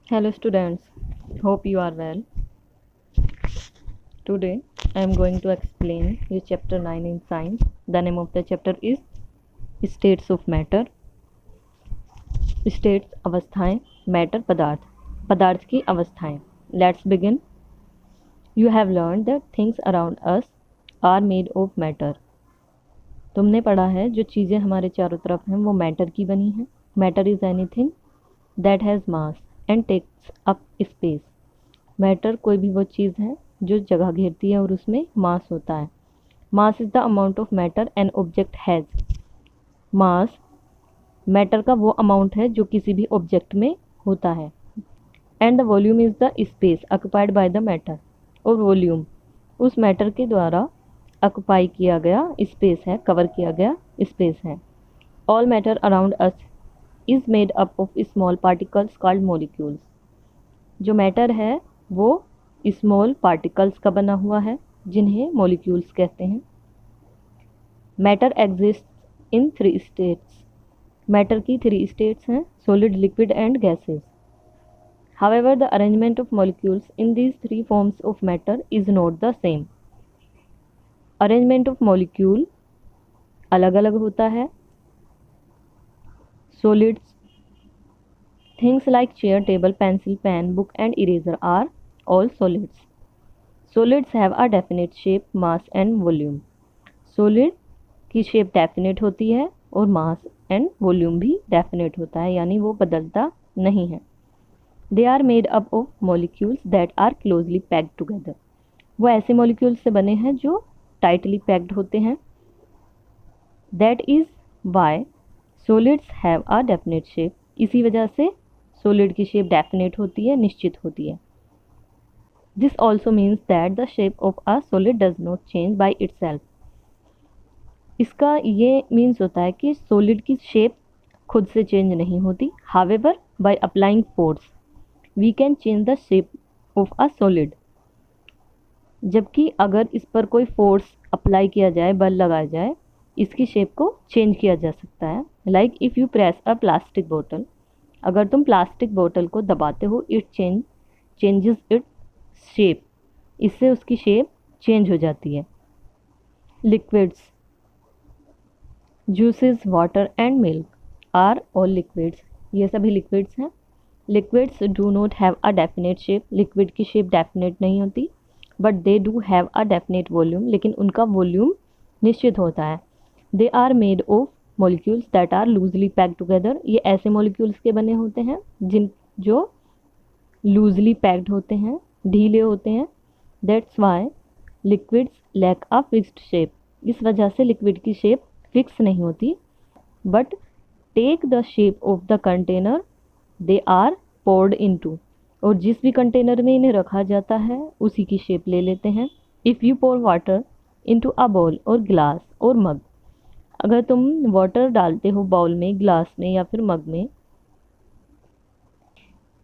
Hello students, hope you are well. Today I am going to explain you chapter 9 in science. The name of the chapter is States of Matter. States अवस्थाएं, matter पदार्थ, पदार्थ की अवस्थाएं. Let's begin. You have learned that things around us are made of matter. तुमने पढ़ा है जो चीज़ें हमारे चारों तरफ हैं वो मैटर की बनी हैं. Matter is anything that has mass and takes up space. Matter कोई भी वो चीज़ है जो जगह घेरती है और उसमें मास होता है. Mass is the amount of matter an object has. Mass matter का वो अमाउंट है जो किसी भी ऑब्जेक्ट में होता है. And the volume is the space occupied by the matter. और वॉल्यूम उस मैटर के द्वारा ऑक्युपाई किया गया स्पेस है, कवर किया गया स्पेस है. All matter around us is made up of small particles called molecules. जो मैटर है वो स्मॉल पार्टिकल्स का बना हुआ है जिन्हें मॉलिक्यूल्स कहते हैं. Matter exist in 3 states. Matter की 3 स्टेट्स हैं, solid, liquid and gases. However the arrangement of molecules in these 3 forms of matter is not the same. Arrangement of molecule अलग अलग होता है. Solids, things like chair, table, pencil, pen, book and eraser are all solids. Solids have a definite shape, mass and volume. Solid की shape definite होती है और mass and volume भी definite होता है, यानी वो बदलता नहीं है. They are made up of molecules that are closely packed together. वो ऐसे मॉलिक्यूल्स से बने हैं जो टाइटली पैक्ड होते हैं. That is why solids have a definite shape. इसी वजह से सॉलिड की शेप डेफिनेट होती है, निश्चित होती है. This also means that the shape of a solid does not change by itself. इसका ये मीन्स होता है कि सॉलिड की शेप खुद से चेंज नहीं होती. However by applying force we can change the shape of a solid. जबकि अगर इस पर कोई फोर्स अप्लाई किया जाए, बल लगाया जाए, इसकी शेप को चेंज किया जा सकता है. Like if you press a plastic बोतल. अगर तुम प्लास्टिक बोतल को दबाते हो, इट चेंजेस इट शेप. इससे उसकी शेप चेंज हो जाती है. Liquids, juices, water and milk are all liquids. ये सभी लिक्विड्स हैं. Liquids do not have a definite shape. Liquid की शेप डेफिनेट नहीं होती. But they do have a definite volume. लेकिन उनका वॉल्यूम निश्चित होता है. They are made of molecules that are loosely packed together. ये ऐसे मॉलिक्यूल्स के बने होते हैं जो लूजली पैक्ड होते हैं, ढीले होते हैं. That's why liquids lack a fixed shape. इस वजह से लिक्विड की शेप फिक्स नहीं होती. But take the shape of the container they are poured into. और जिस भी कंटेनर में इन्हें रखा जाता है उसी की शेप ले लेते हैं. If you pour water into a bowl और ग्लास और मग. अगर तुम वाटर डालते हो बाउल में, ग्लास में या फिर मग में,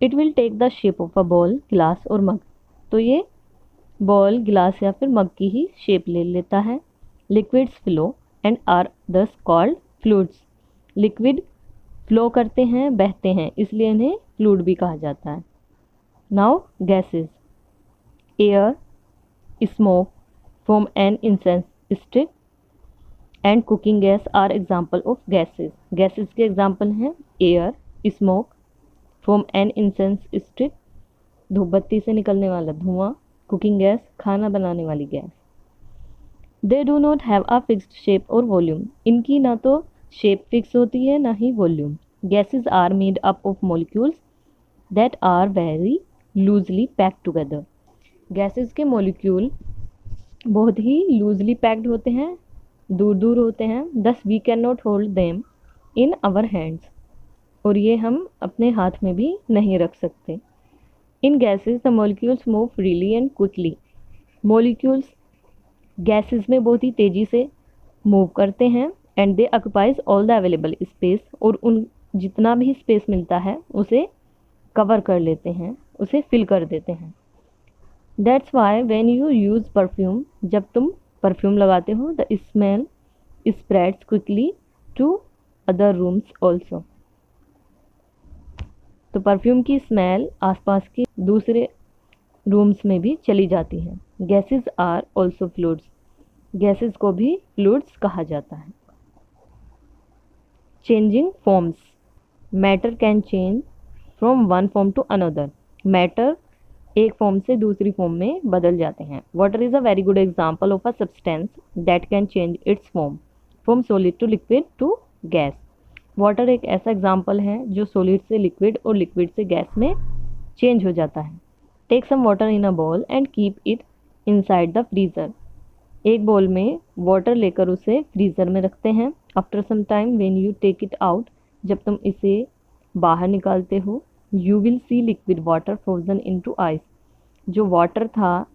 it will take the shape of a bowl, glass और मग. तो ये बॉल, ग्लास या फिर मग की ही शेप ले लेता है. लिक्विड्स फ्लो एंड आर दस कॉल्ड फ्लूइड्स. लिक्विड फ्लो करते हैं, बहते हैं, इसलिए इन्हें फ्लूइड भी कहा जाता है. Now gases, air, smoke from an incense stick and cooking gas are example of gases. Gases के एग्जाम्पल हैं air, smoke from an incense stick, धूपबत्ती से निकलने वाला धुआं, कुकिंग गैस, खाना बनाने वाली gas. They do not have a fixed shape और वॉल्यूम. इनकी ना तो शेप फिक्स होती है ना ही volume. Gases are made up of molecules that are very loosely packed together. Gases के मॉलिक्यूल बहुत ही लूजली पैक्ड होते हैं, दूर दूर होते हैं. Thus we can not hold them in our hands. और ये हम अपने हाथ में भी नहीं रख सकते. In gases the molecules move freely and quickly. Molecules gases में बहुत ही तेज़ी से मूव करते हैं. And they occupies all the available space. और उन जितना भी स्पेस मिलता है उसे कवर कर लेते हैं, उसे फिल कर देते हैं. That's why when you use perfume. जब तुम परफ्यूम लगाते हो, the smell spreads quickly to other rooms also. तो परफ्यूम की स्मेल आसपास के दूसरे रूम्स में भी चली जाती है। Gases are also fluids, gases को भी फ्लूइड्स कहा जाता है। Changing forms, matter can change from one form to another, matter एक फॉर्म से दूसरी फॉर्म में बदल जाते हैं। Water is a very good example of a substance that can change its form from solid to liquid to gas. Water एक ऐसा example है जो सॉलिड से लिक्विड और लिक्विड से गैस में चेंज हो जाता है। Take some water in a bowl and keep it inside the freezer, एक बॉल में वाटर लेकर उसे फ्रीज़र में रखते हैं। After some time when you take it out, जब तुम इसे बाहर निकालते हो, you will see liquid water frozen into ice, जो वाटर था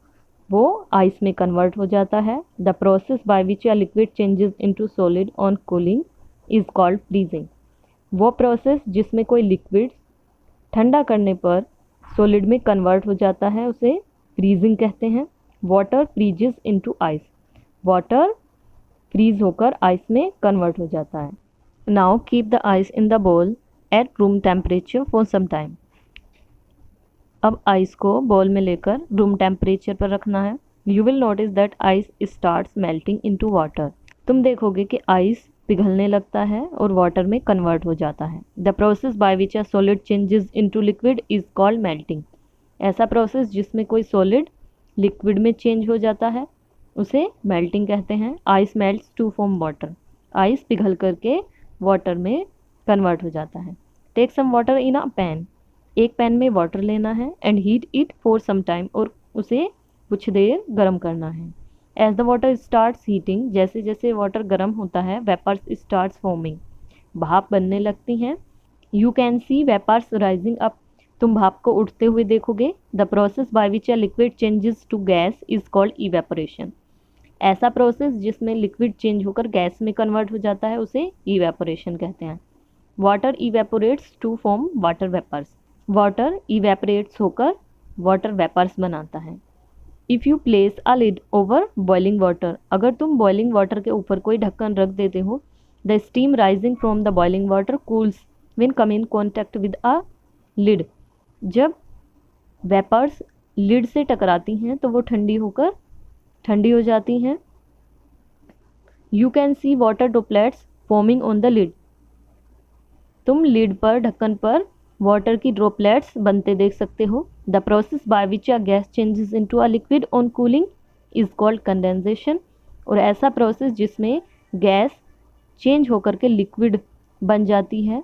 वो आइस में कन्वर्ट हो जाता है। The process by which a liquid changes into solid on cooling is called freezing, वो प्रोसेस जिसमें कोई लिक्विड ठंडा करने पर सॉलिड में कन्वर्ट हो जाता है उसे फ्रीजिंग कहते हैं। Water freezes into ice, water freeze होकर आइस में कन्वर्ट हो जाता है। Now keep the ice in the bowl at room temperature for some time, अब आइस को बॉल में लेकर रूम टेम्परेचर पर रखना है। You will notice that ice starts melting into water, तुम देखोगे कि आइस पिघलने लगता है और वाटर में कन्वर्ट हो जाता है। The process by which a solid changes into liquid is called melting, ऐसा प्रोसेस जिसमें कोई सॉलिड लिक्विड में चेंज हो जाता है उसे मेल्टिंग कहते हैं। Ice melts to form water, ice पिघल करके वाटर में कन्वर्ट हो जाता है। Take some water in a pan, एक पैन में वाटर लेना है and heat it for some time, और उसे कुछ देर गर्म करना है। As the water starts heating, जैसे जैसे वाटर गर्म होता है वेपर्स स्टार्ट्स फॉर्मिंग, भाप बनने लगती हैं। You can see vapours rising up, तुम भाप को उठते हुए देखोगे। The process by which a liquid changes to gas is called evaporation, ऐसा प्रोसेस जिसमें लिक्विड चेंज होकर गैस में कन्वर्ट हो जाता है उसे इवेपोरेशन कहते हैं। Water evaporates to form water vapours, water evaporates होकर वाटर वेपर्स बनाता है। If you place a lid over boiling water, अगर तुम बॉइलिंग वाटर के ऊपर कोई ढक्कन रख देते हो, the steam rising from the boiling water cools when come in contact with a lid, जब वेपर्स लिड से टकराती हैं तो वो ठंडी हो जाती हैं। You can see water droplets forming on the lid, तुम लिड पर ढक्कन पर वाटर की ड्रॉपलेट्स बनते देख सकते हो। The process by which a gas changes into a liquid on cooling is called condensation, और ऐसा प्रोसेस जिसमें गैस चेंज होकर के लिक्विड बन जाती है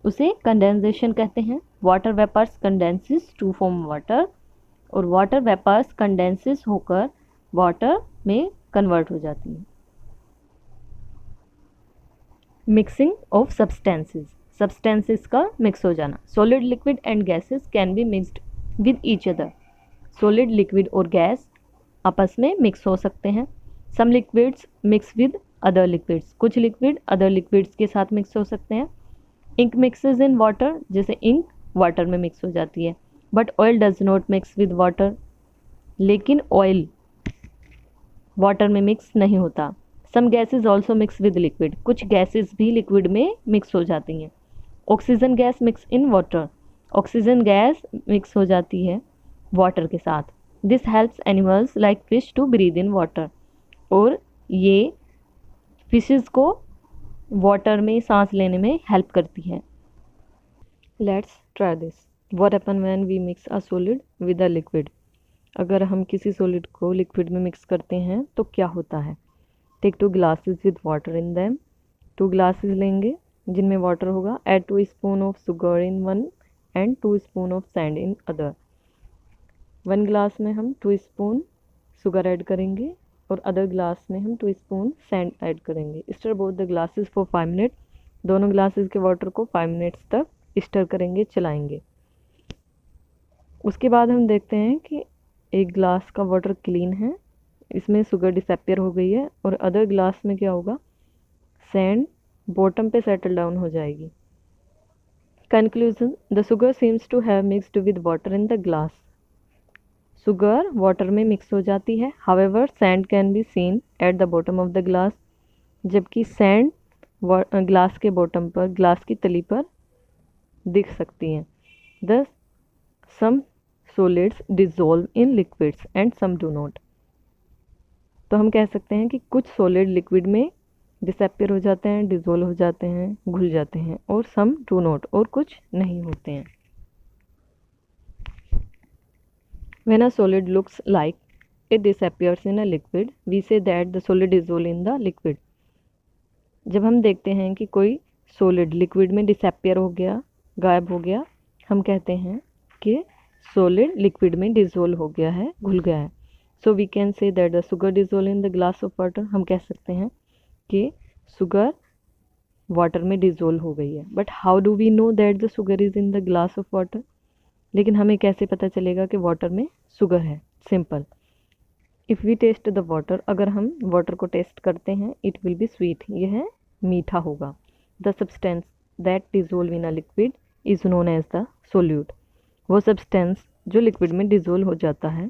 उसे कंडेंसेशन कहते हैं। Water vapours condenses to form water, और वाटर वेपर्स कंडेंसेस होकर वाटर में कन्वर्ट हो जाती है। मिक्सिंग ऑफ सब्सटेंसेस, सब्सटेंसेस का मिक्स हो जाना। Solid liquid and gases can be mixed with each other, solid liquid और गैस आपस में मिक्स हो सकते हैं। Some liquids mix with other liquids, कुछ लिक्विड अदर लिक्विड्स के साथ मिक्स हो सकते हैं। इंक मिक्सेस इन वाटर, जैसे इंक वाटर में मिक्स हो जाती है। But oil does not mix with water, लेकिन ऑयल वाटर में मिक्स नहीं होता। Some gases also mix with liquid, कुछ गैसेज भी लिक्विड में मिक्स हो जाती हैं। Oxygen gas mix in water, oxygen gas mix हो जाती है वाटर के साथ। This helps animals like fish to breathe in water, और ये फिशेस को वाटर में सांस लेने में हेल्प करती है। Let's try this. What happen when we mix a solid with a liquid, अगर हम किसी सॉलिड को लिक्विड में मिक्स करते हैं तो क्या होता है। Take 2 glasses with water in them, 2 glasses लेंगे जिनमें वाटर होगा। Add 2 spoon of sugar in one and 2 spoon of sand in other, 1 glass में हम 2 स्पून शुगर ऐड करेंगे और अदर ग्लास में हम 2 स्पून सैंड ऐड करेंगे। Stir both the glasses for 5 minute, दोनों ग्लासेस के वाटर को 5 मिनट्स तक स्टर करेंगे, चलाएंगे। उसके बाद हम देखते हैं कि एक ग्लास का वाटर क्लीन है, इसमें शुगर डिसअपियर हो गई है, और अदर ग्लास में क्या होगा, सैंड बॉटम पे सेटल डाउन हो जाएगी। Conclusion, the sugar seems to have mixed with water in the glass, sugar water में मिक्स हो जाती है। However sand can be seen at the bottom of the glass, जबकि सैंड ग्लास के bottom पर, glass की तली पर दिख सकती हैं। Thus some solids dissolve in liquids and some do not. तो हम कह सकते हैं कि कुछ सॉलिड लिक्विड में डिसअपियर हो जाते हैं, डिसॉल्व हो जाते हैं, घुल जाते हैं, और सम डू नॉट, और कुछ नहीं होते हैं। When a solid looks like it disappears in a liquid, we say that the solid dissolve in the liquid. जब हम देखते हैं कि कोई सॉलिड लिक्विड में डिसअपियर हो गया, गायब हो गया, हम कहते हैं कि सॉलिड लिक्विड में डिसॉल्व हो गया है, घुल गया है। So we can say that the sugar dissolve in the glass of water. हम कह सकते हैं कि शुगर वाटर में डिसॉल्व हो गई है। But how do we know that the sugar is in the glass of water? लेकिन हमें कैसे पता चलेगा कि वाटर में शुगर है? Simple, if we taste the water, अगर हम वाटर को टेस्ट करते हैं, इट विल बी स्वीट, यह मीठा होगा। The substance that dissolve in a liquid is known as the solute. वो सब्सटेंस जो लिक्विड में डिसॉल्व हो जाता है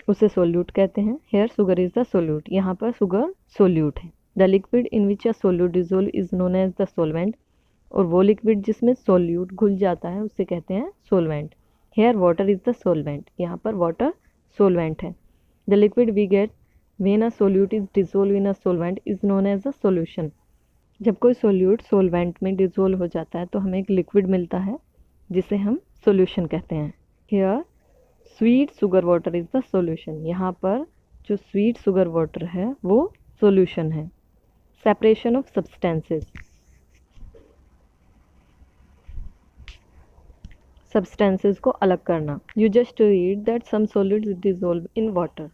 उसे सोल्यूट कहते हैं। Here sugar is the solute, यहाँ पर शुगर सोल्यूट है। The liquid in which a solute dissolve is known as the solvent, और वो लिक्विड जिसमें सोल्यूट घुल जाता है उसे कहते हैं solvent. Here water is the solvent, यहाँ पर वाटर सोलवेंट है। The liquid we get when a solute is dissolve in a solvent is known as the solution. जब कोई सोल्यूट सोलवेंट में डिसॉल्व हो जाता है तो हमें एक लिक्विड मिलता है जिसे हम सोल्यूशन कहते हैं। Here sweet sugar water is the solution, यहाँ पर जो स्वीट शुगर वाटर है वो सोल्यूशन है। सेपरेशन ऑफ सब्सटेंसेस, सब्सटेंसेस को अलग करना। You just read that some solids dissolve in water.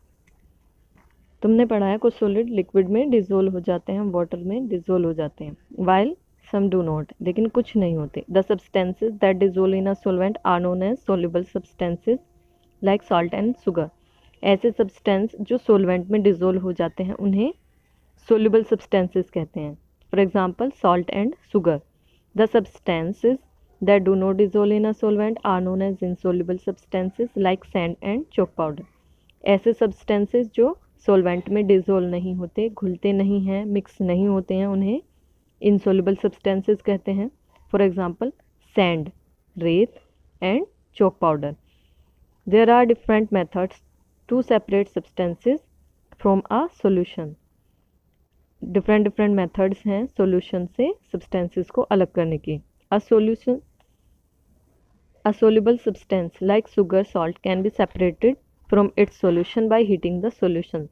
तुमने पढ़ा है कुछ सॉलिड लिक्विड में डिसॉल्व हो जाते हैं, वाटर में डिसॉल्व हो जाते हैं, वाइल सम डू नॉट, लेकिन कुछ नहीं होते। The substances that dissolve in a solvent are known as soluble substances like salt and sugar. ऐसे सब्सटेंस जो सोलवेंट में डिसॉल्व हो जाते हैं उन्हें सोल्यूबल सब्सटेंसेस कहते हैं। For example salt and sugar. The substances that do not dissolve in a solvent are known as insoluble substances like sand and chalk powder. ऐसे substances जो solvent में dissolve नहीं होते, घुलते नहीं हैं, mix नहीं होते हैं, उन्हें insoluble substances कहते हैं। For example, sand, रेत and chalk powder. There are different methods to separate substances from a solution. different methods हैं solution से substances को अलग करने की। A soluble substance like sugar, salt can be separated from its solution by heating the solution.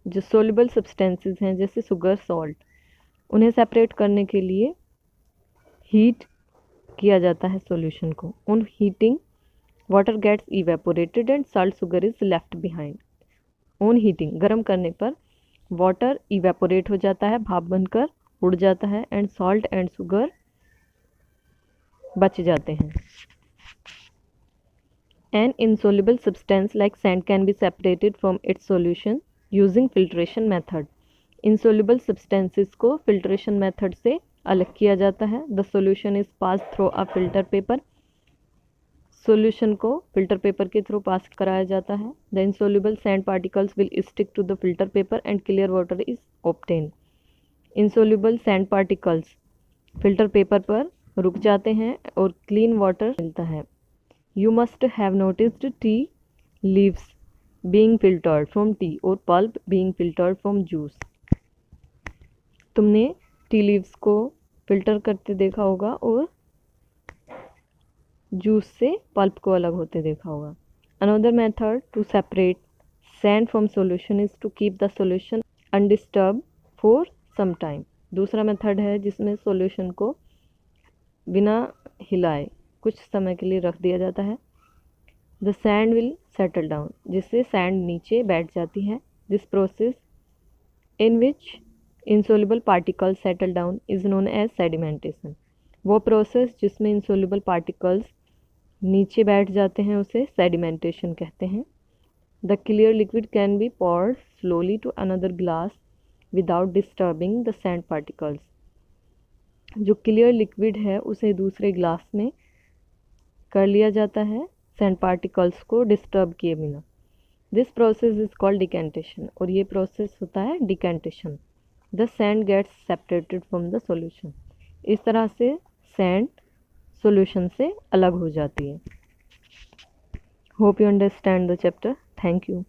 जो soluble substances हैं जैसे sugar, salt, उन्हें separate करने के लिए heat किया जाता है solution को। On heating, water gets evaporated and salt sugar is left behind. On heating, गर्म करने पर water evaporate हो जाता है, भाप बनकर उड़ जाता है, and salt and sugar बच जाते हैं। An insoluble substance like sand can be separated from its solution using filtration method. Insoluble substances को filtration method से अलग किया जाता है। The solution is passed through a filter paper. Solution को filter paper के through pass कराया जाता है। The insoluble sand particles will stick to the filter paper and clear water is obtained. Insoluble sand particles filter paper पर रुक जाते हैं और clean water मिलता है। You must have noticed tea leaves being filtered from tea or pulp being filtered from juice. तुमने tea leaves को filter करते देखा होगा और जूस से पल्प को अलग होते देखा होगा। Another method to separate sand from solution is to keep the solution undisturbed for some time. दूसरा मेथड है जिसमें सॉल्यूशन को बिना हिलाए कुछ समय के लिए रख दिया जाता है। The sand will settle down, जिससे सैंड नीचे बैठ जाती है। This process in which insoluble particles settle down is known as sedimentation. वो प्रोसेस जिसमें इंसोल्यूबल पार्टिकल्स नीचे बैठ जाते हैं उसे सेडिमेंटेशन कहते हैं। The clear liquid can be poured slowly to another glass without disturbing the sand particles. जो क्लियर लिक्विड है उसे दूसरे ग्लास में कर लिया जाता है सैंड पार्टिकल्स को डिस्टर्ब किए बिना। This process is called decantation, और ये प्रोसेस होता है decantation. The sand gets separated from the solution. इस तरह से सैंड सॉल्यूशन से अलग हो जाती है। Hope you understand the chapter. Thank you.